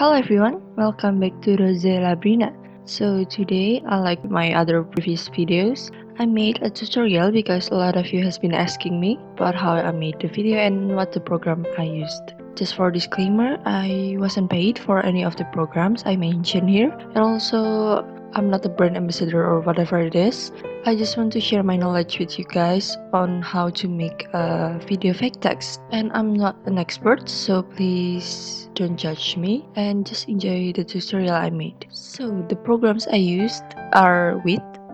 Hello everyone, welcome back to Rose Labrina. So today, unlike my other previous videos, I made a tutorial because a lot of you has been asking me about how I made the video and what the program I used. Just for disclaimer, I wasn't paid for any of the programs I mentioned here, and also I'm not a brand ambassador or whatever it is. I just want to share my knowledge with you guys on how to make a video fake text. And I'm not an expert, so please don't judge me and just enjoy the tutorial I made. So the programs I used are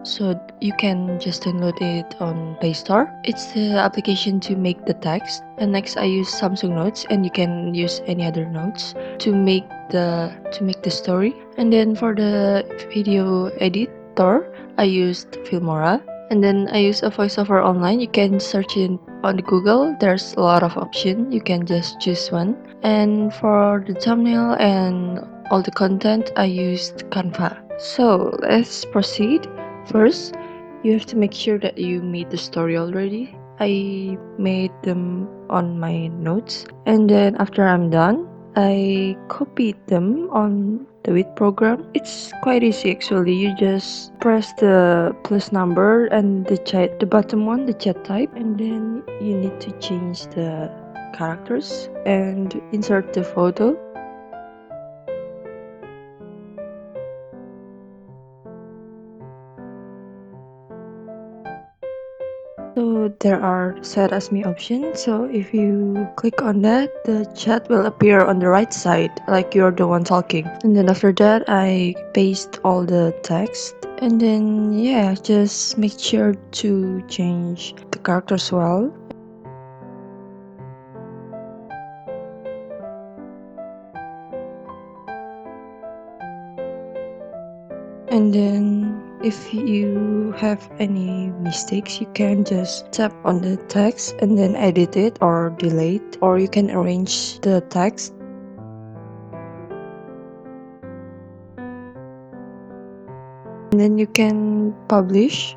so you can just download it on Play Store. It's the application to make the text. And next I use Samsung Notes, and you can use any other notes to make the story. And then for the video editor, I used Filmora. And then I use a voiceover online. You can search it on Google. There's a lot of options. You can just choose one. And for the thumbnail and all the content, I used Canva. So let's proceed. First, you have to make sure that you made the story already. I made them on my notes. And then after I'm done, I copied them on the Wit program. It's quite easy actually. You just press the plus number and the bottom one, the chat type, and then you need to change the characters and insert the photo. So there are set as me options. So if you click on that, the chat will appear on the right side, like you're the one talking. And then after that, I paste all the text. And then yeah, just make sure to change the characters well. And then if you have any mistakes, you can just tap on the text and then edit it or delete, or you can arrange the text. And then you can publish.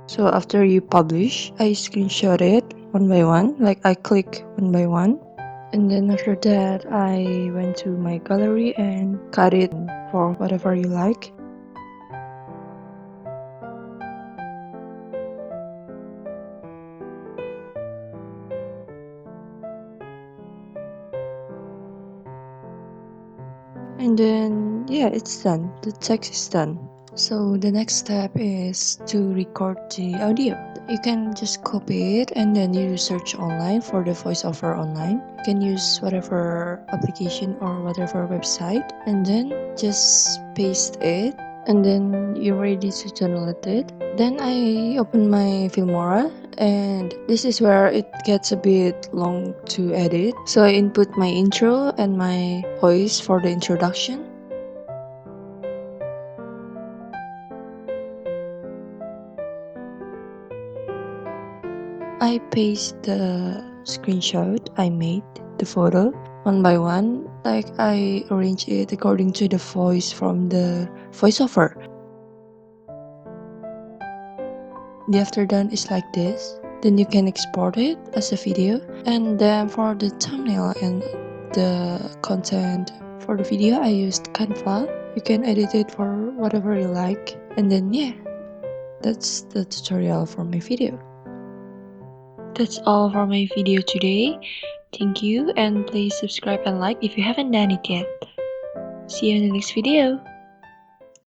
So after you publish, I screenshot it one by one, like I click one by one. And then after that, I went to my gallery and cut it for whatever you like. And then yeah, it's done. The text is done. So the next step is to record the audio. You can just copy it and then you search online for the voiceover online. You can use whatever application or whatever website and then just paste it, and then you're ready to download it. Then I open my Filmora, and this is where it gets a bit long to edit. So I input my intro and my voice for the introduction. I paste the screenshot I made, the photo, one by one. Like I arrange it according to the voice from the voiceover. The after done is like this. Then you can export it as a video. And then for the thumbnail and the content for the video, I used Canva. You can edit it for whatever you like. And then yeah, that's the tutorial for my video. That's all for my video today. Thank you, and please subscribe and like if you haven't done it yet. See you in the next video.